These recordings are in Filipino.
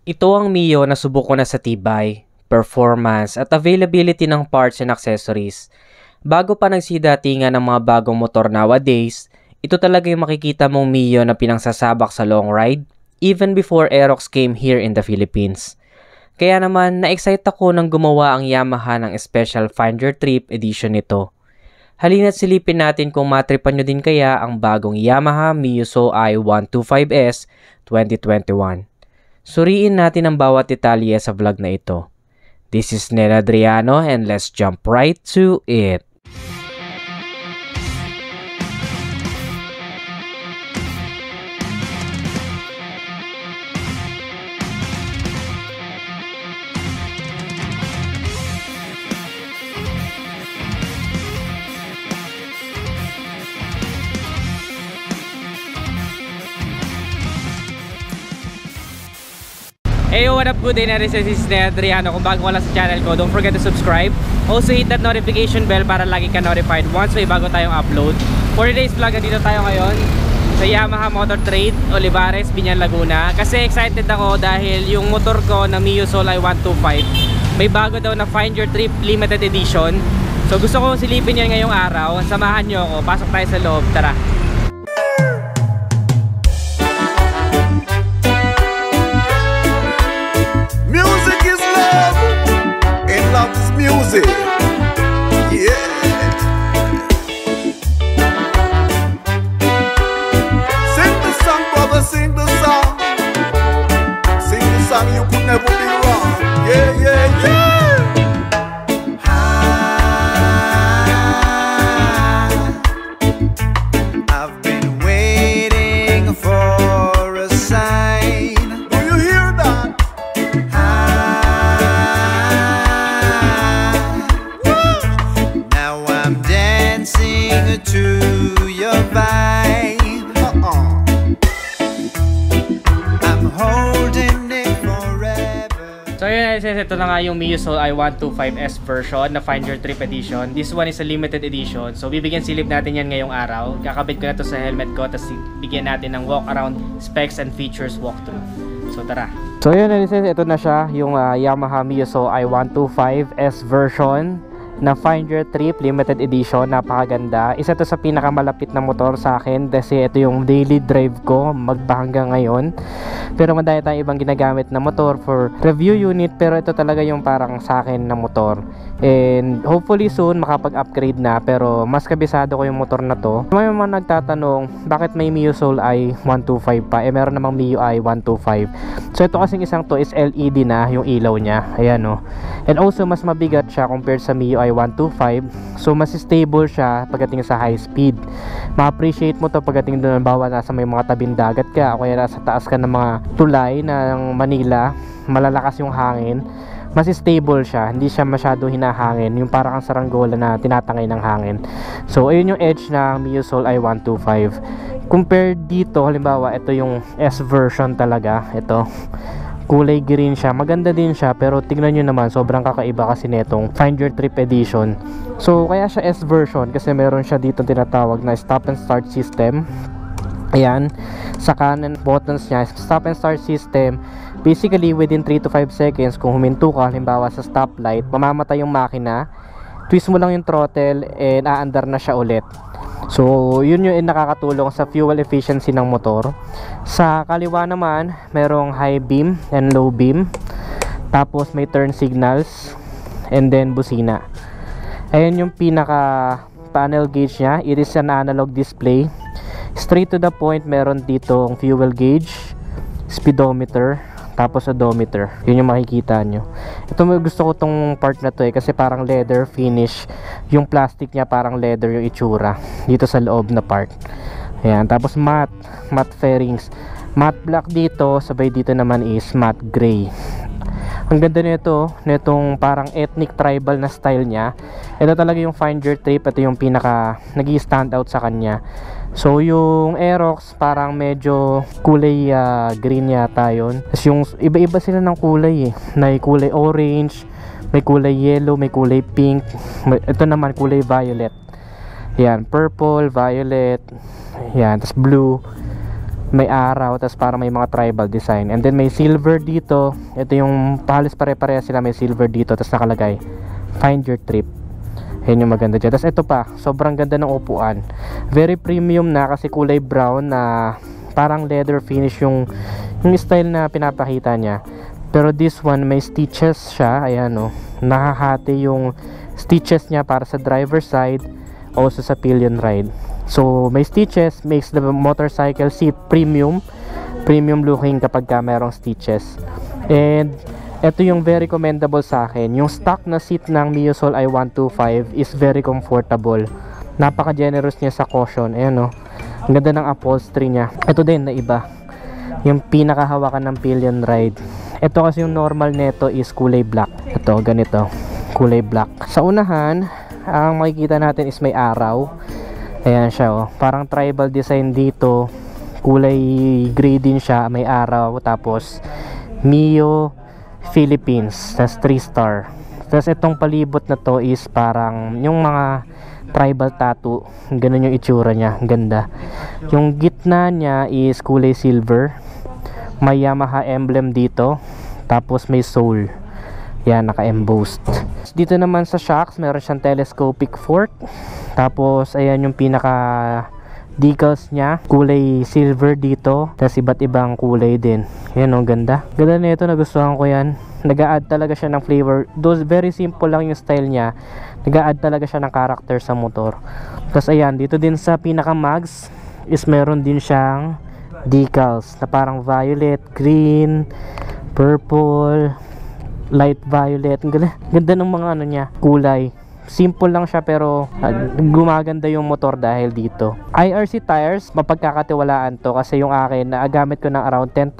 Ito ang Mio na subok ko na sa tibay, performance at availability ng parts and accessories. Bago pa nagsidatingan ng mga bagong motor nowadays, ito talaga yung makikita mong Mio na pinangsasabak sa long ride, even before Aerox came here in the Philippines. Kaya naman, na-excite ako nang gumawa ang Yamaha ng special Find Your Trip edition nito. Halina't silipin natin kung matripan nyo din kaya ang bagong Yamaha Mio Soul-i 125S 2021. Suriin natin ang bawat detalye sa vlog na ito. This is Nel Adriano and let's jump right to it. Hey, what up, good day na rin sa Adriano. Kung bago ka lang sa channel ko, don't forget to subscribe. Also hit that notification bell para lagi ka notified once may bago tayong upload. For today's vlog, dito tayo ngayon sa Yamaha Motor Trade, Olivares, Biñan, Laguna. Kasi excited ako dahil yung motor ko na Mio Soul-i 125 may bago daw na Find Your Trip limited edition. So gusto ko silipin yan ngayong araw. Samahan nyo ako, pasok tayo sa loob, tara. Music, yeah. Sing the song, brother, sing the song. Sing the song, you could never be wrong. Yeah, yeah, yeah. I've been waiting for a sign. Do you hear that? To your vibe, I'm holding it forever. So yun, ito na nga yung Mio Soul-i 125S version na Find Your Trip edition. This one is a limited edition. So bibigyan silip natin yan ngayong araw. Kakabit ko na to sa helmet ko, tapos bigyan natin ng walk around specs and features walkthrough. So tara. So yun, ito na siya, yung Yamaha Mio Soul-i 125S version na Find Your Trip limited edition. Napakaganda. Isa to sa pinakamalapit na motor sa akin kasi ito yung daily drive ko magpahanggang ngayon. Pero madami tayong ibang ginagamit na motor for review unit, pero ito talaga yung parang sa akin na motor. And hopefully soon makapag-upgrade na, pero mas kabisado ko yung motor na to. May mga nagtatanong bakit may Mio Soul-i 125 pa, meron namang Mio i 125. So ito kasing isang to is LED na yung ilaw niya. Ayan o. And also mas mabigat siya compared sa Mio i 125. So mas stable siya pagdating sa high speed. Ma-appreciate mo to pagdating doon, bawa nasa may mga tabing dagat ka o kaya nasa taas ka ng mga tulay ng Manila, malalakas yung hangin, mas stable siya, hindi siya masyado hinahangin, yung parang ang saranggola na tinatangay ng hangin. So ayun yung edge ng Mio Soul-i 125 compared dito. Halimbawa ito yung S version talaga, ito kulay green siya, maganda din siya, pero tignan nyo naman sobrang kakaiba kasi netong Find Your Trip edition. So kaya siya S version kasi meron siya dito tinatawag na stop and start system. Ayan, sa kanan buttons niya, stop and start system. Basically within 3 to 5 seconds kung huminto ka halimbawa sa stoplight, mamamatay yung makina, twist mo lang yung throttle and aandar na siya ulit. So yun yung nakakatulong sa fuel efficiency ng motor. Sa kaliwa naman merong high beam and low beam, tapos may turn signals and then busina. Ayan yung pinaka panel gauge nya. It is an analog display. Straight to the point, meron dito ang fuel gauge, speedometer, tapos odometer. Yun yung makikita nyo. Ito, gusto ko tong part na to kasi parang leather finish. Yung plastic niya parang leather yung itsura dito sa loob na part. Ayan, tapos matte fairings. Matte black dito, sabay dito naman is matte gray. Ang ganda nito, netong parang ethnic tribal na style niya. Ito talaga yung Find Your Trip. Ito yung pinaka nag-i-stand out sa kanya. So yung Aerox parang medyo kulay green yata yun. Tapos yung iba-iba sila ng kulay eh. May kulay orange, may kulay yellow, may kulay pink. Ito naman kulay violet. Yan, purple, violet. Yan, tapos blue. may araw, tapos para may mga tribal design. And then may silver dito. Ito yung halos pare-pareha sila, may silver dito, tapos nakalagay find your trip. Yan yung maganda dyan. Tapos ito pa, sobrang ganda ng upuan, very premium na kasi kulay brown na parang leather finish yung style na pinapakita niya. Pero this one may stitches siya, ayan o, nakahati yung stitches niya para sa driver side, also sa pillion ride. So may stitches, makes the motorcycle seat premium looking kapag ka merong stitches. And ito yung very commendable sa akin, yung stock na seat ng Miosol i125 is very comfortable, napaka generous niya sa cushion. Ayan o, ang ganda ng upholstery niya. Ito din na iba, yung pinakahawakan ng pillion ride. Ito kasi yung normal neto is kulay black. Ito ganito, kulay black. Sa unahan, ang makikita natin is may araw. Ayan siya oh, parang tribal design dito, kulay gray din siya, may araw, tapos Mio Philippines, tas 3 star. Tapos itong palibot na to is parang yung mga tribal tattoo, ganun yung itsura niya, ganda. Yung gitna niya is kulay silver, may Yamaha emblem dito, tapos may soul, yan, naka-embossed. Dito naman sa shocks, meron siyang telescopic fork, tapos ayan yung pinaka decals niya, kulay silver dito, tapos iba't ibang kulay din. Yan o, ganda na ito, nagustuhan ko yan. Nag-a-add talaga siya ng flavor, those very simple lang yung style niya, nag-a-add talaga siya ng character sa motor. Tapos ayan, dito din sa pinaka mags is meron din siyang decals na parang violet, green, purple, light violet. Ganda ng mga ano niya, kulay. Simple lang siya pero gumaganda yung motor dahil dito. IRC tires, mapagkakatiwalaan to kasi yung akin gamit ko ng around 10,000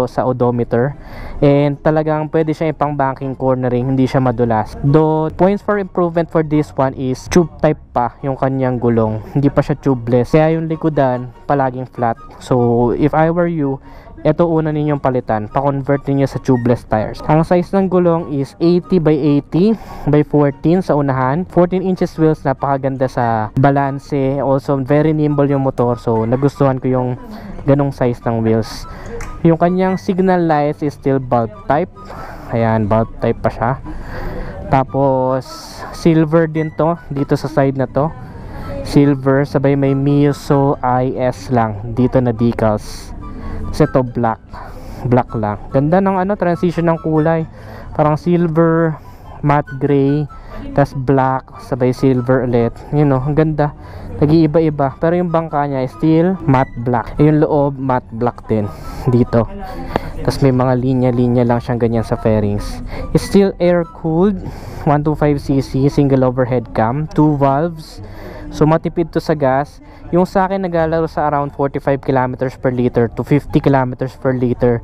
sa odometer, and talagang pwede siya ipang banking cornering, hindi siya madulas. Though points for improvement for this one is tube type pa yung kanyang gulong, hindi pa siya tubeless, kaya yung likodan palaging flat. So if I were you, ito una ninyong palitan, pa-convert niyo sa tubeless tires. Ang size ng gulong is 80 by 80 by 14 sa unahan, 14 inches wheels, napakaganda sa balanse, also very nimble yung motor, so nagustuhan ko yung ganong size ng wheels. Yung kanyang signal lights is still bulb type, ayan, bulb type pa siya. Tapos silver din to, dito sa side na to silver, sabay may Miosol IS lang dito na decals. Ito black lang, ganda ng ano, transition ng kulay, parang silver, matte gray, tas black, sabay silver ulit, you know, ang ganda, nag-iiba-iba. Pero yung bangka niya is still matte black, yung loob matte black din dito. Tas may mga linya-linya lang siyang ganyan sa fairings. It's still air cooled, 125cc, single overhead cam, 2 valves, so matipid to sa gas. Yung sa akin naglalaro sa around 45 kilometers per liter to 50 kilometers per liter.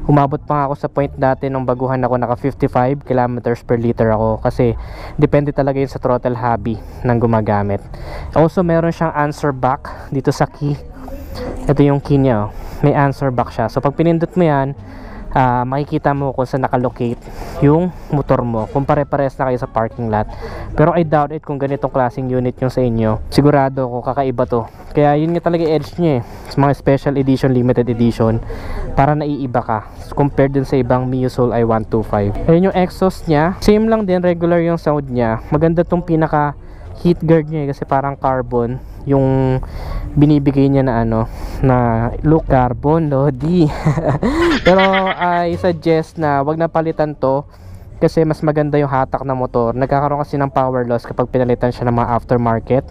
Umabot pa nga ako sa point dati nung baguhan ako, naka 55 kilometers per liter ako, kasi depende talaga yun sa throttle hobby ng gumagamit. Also meron siyang answer back dito sa key. Ito yung key niya, oh. May answer back siya, so pag pinindot mo yan, makikita mo kung saan nakalocate yung motor mo, kung pare-pares na kayo sa parking lot. Pero I doubt it kung ganitong klaseng unit yung sa inyo, sigurado ko kakaiba to. Kaya yun nga talaga edge niya sa mga special edition, limited edition, para naiiba ka compared dun sa ibang Miosol i125. Ayun yung exhaust niya, same lang din, regular yung sound niya. Maganda tong pinaka heat guard niya kasi parang carbon yung binibigay niya na ano, na look, carbon lodi. Pero I suggest na wag na palitan to kasi mas maganda yung hatak ng motor. Nagkakaroon kasi ng power loss kapag pinalitan siya ng mga aftermarket,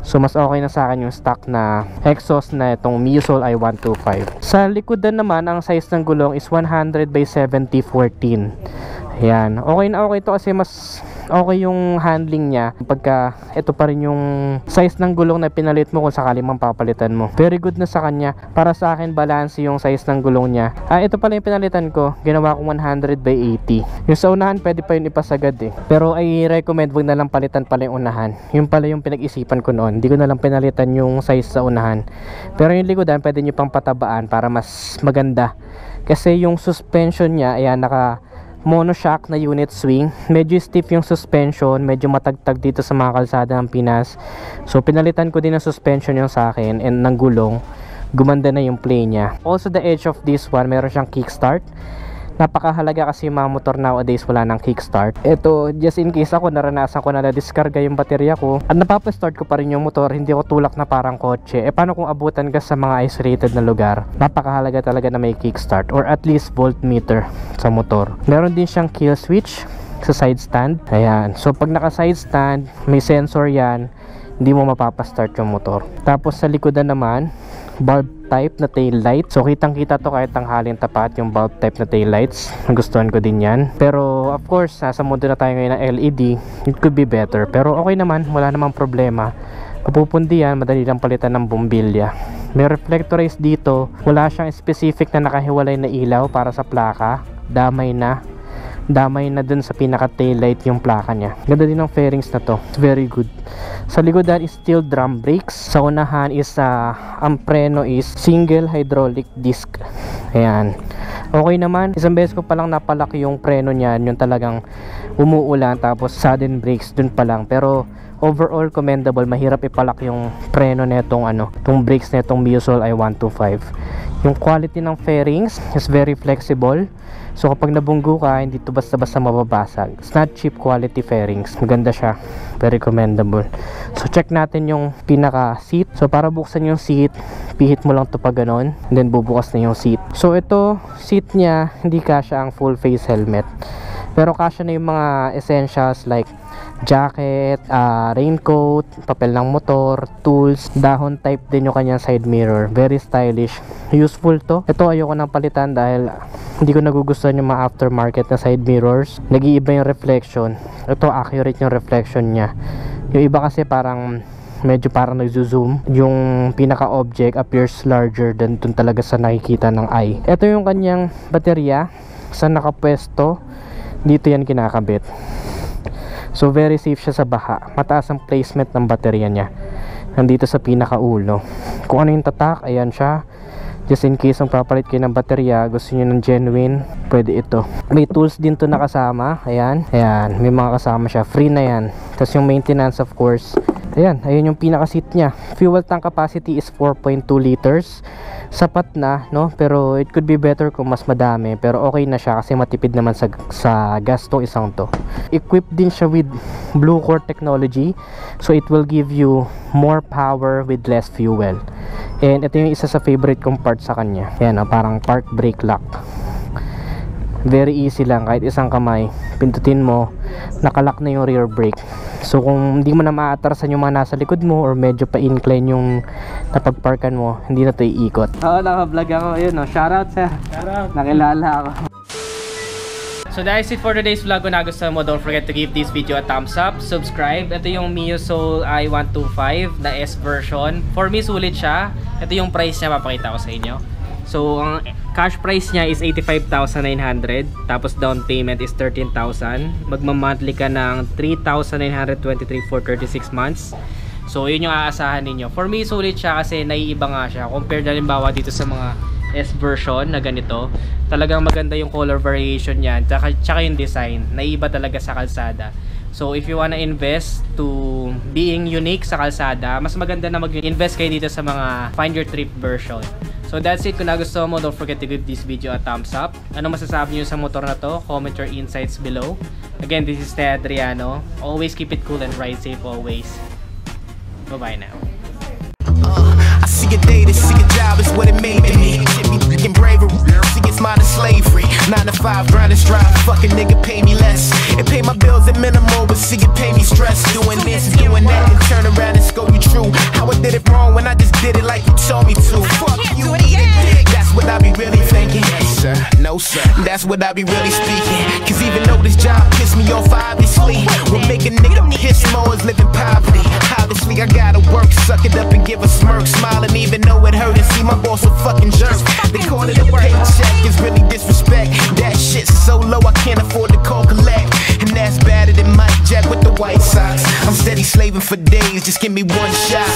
so mas okay na sa akin yung stock na exhaust na itong Miosol i125. Sa likodan naman, ang size ng gulong is 100 by 70 14. Ayan, okay na okay to kasi mas okay yung handling niya pagka ito pa rin yung size ng gulong na pinalit mo kung sakali mang papalitan mo. Very good na sa kanya. Para sa akin, balance yung size ng gulong niya. Ito pala yung pinalitan ko, ginawa kong 100 by 80. Yung sa unahan pwede pa yun ipasagad pero I recommend wag na lang palitan pala yung unahan. Yung pala yung pinag-isipan ko noon, hindi ko na lang pinalitan yung size sa unahan. Pero yung likodan pwede nyo pang patabaan para mas maganda, kasi yung suspension niya, ayan, naka monoshock na unit swing. Medyo stiff yung suspension, medyo matagtag dito sa mga kalsada ng Pinas, so pinalitan ko din ng suspension yung sa akin and ng gulong gumanda na yung play niya. Also the edge of this one, meron siyang kickstart. Napakahalaga kasi yung mga motor nowadays wala ng kickstart. Ito, just in case ako naranasan ko na diskarga yung baterya ko at napapa-start ko pa rin yung motor, hindi ko tulak na parang kotse. Paano kung abutan ka sa mga isolated na lugar? Napakahalaga talaga na may kickstart or at least voltmeter sa motor. Meron din siyang kill switch sa side stand. Ayan. So pag naka side stand, may sensor yan, hindi mo mapapa-start yung motor. Tapos sa likodan naman, bulb type na tail light. So kitang kita to kahit tanghaling tapat yung bulb type na tail lights. Nagustuhan ko din yan. Pero of course, nasa mundo na tayo ngayon ng LED, it could be better. Pero okay naman, wala namang problema. Mapupundi yan, madali lang palitan ng bumbilya. May reflectorize dito. Wala siyang specific na nakahiwalay na ilaw para sa plaka. Damay na dun sa pinaka tail light yung plaka niya. Ganda din ng fairings na to. It's very good. Sa likodan is steel drum brakes. Sa unahan is ang preno is single hydraulic disc. Ayan. Okay naman. Isang beses ko palang napalaki yung preno niyan, yung talagang umuulan tapos sudden brakes dun pa lang. Pero overall commendable. Mahirap ipalak yung preno netong tong brakes netong Miosol i125. Yung quality ng fairings is very flexible. So kapag nabunggo ka, hindi to basta-basta mababasag. It's not cheap quality fairings. Maganda siya. Very commendable. So check natin yung pinaka seat. So para buksan yung seat, pihit mo lang to pag ganon, and then bubukas na yung seat. So ito, seat niya, hindi kasya ang full face helmet. Pero kasya na yung mga essentials like jacket, raincoat, papel ng motor, tools, dahon type din yung kanyang side mirror. Very stylish, useful to. Ito ayoko nang palitan dahil hindi ko nagugustuhan yung mga aftermarket na side mirrors. Nag-iiba yung reflection. Ito accurate yung reflection niya. Yung iba kasi medyo parang nagzo-zoom. Yung pinaka-object appears larger than dun talaga sa nakikita ng eye. Ito yung kanyang baterya. Saan nakapwesto, dito yan kinakabit. So very safe siya sa baha. Mataas ang placement ng baterya niya. Nandito sa pinakaulo. Kung ano yung tatak, ayan siya. Just in case ang papalit kayo ng baterya, gusto niyo ng genuine, pwede ito. May tools din to nakasama. Ayan. Ayan. May mga kasama siya. Free na yan. Tapos yung maintenance of course. Ayan. Ayun yung pinaka seat niya. Fuel tank capacity is 4.2 liters. Sapat na, no? Pero it could be better kung mas madami. Pero okay na siya kasi matipid naman sa gas tong isang to. Equipped din siya with Blue Core technology. So it will give you more power with less fuel. And ito yung isa sa favorite kong part sa kanya. Ayan, parang park brake lock. Very easy lang, kahit isang kamay pindutin mo, nakalock na yung rear brake. So kung hindi mo na maatrasan yung mga nasa likod mo or medyo pa-incline yung napagparkan mo, hindi na ito iikot. Oo, naka-vlog ako. Ayun, shoutout sir. Shoutout. Nakilala ako. So that's it for today's vlog. Kung nagustuhan mo, don't forget to give this video a thumbs up, subscribe. Ito yung Miosol i125 na S version. For me, sulit siya. Ito yung price niya, papakita ko sa inyo. So ang cash price niya is 85,900. Tapos down payment is 13,000. Magma-monthly ka ng 3,923 for 36 months. So yun yung aasahan ninyo. For me, sulit siya kasi naiiba nga siya. Compared na limbawa dito sa mga S version na ganito, talagang maganda yung color variation niyan, tsaka yung design, naiba talaga sa kalsada. So if you wanna invest to being unique sa kalsada, mas maganda na mag-invest kayo dito sa mga Find Your Trip version. So that's it. Kung nagustuhan mo, don't forget to give this video a thumbs up. Ano masasabi nyo sa motor na to? Comment your insights below. Again, this is Ted Adriano. Always keep it cool and ride safe always. Bye-bye now. I see a day to see a job is what it made to me. Shit me freaking bravery. See it's modern slavery. 9 to 5, grind and strive. Fucking nigga pay me less. It pay my bills at minimal, but see it pay me stress. Doing this, doing that, and turn around and scold you true. How I did it wrong when I just did it like you told me to. Fuck you, eat a dick. That's what I be really thinking. Yes, sir. No, sir. That's what I be really speaking. Cause even though this job pissed me off, obviously, what make a nigga piss more is living poverty. Obviously, I gotta work, suck it up and give a smirk. Smiling even though it hurt and see my boss a fucking jerk. They call it a paycheck, it's really disrespect. That shit's so low I can't afford to call collect. And that's better than Mike Jack with the White Sox. I'm steady slaving for days, just give me one shot.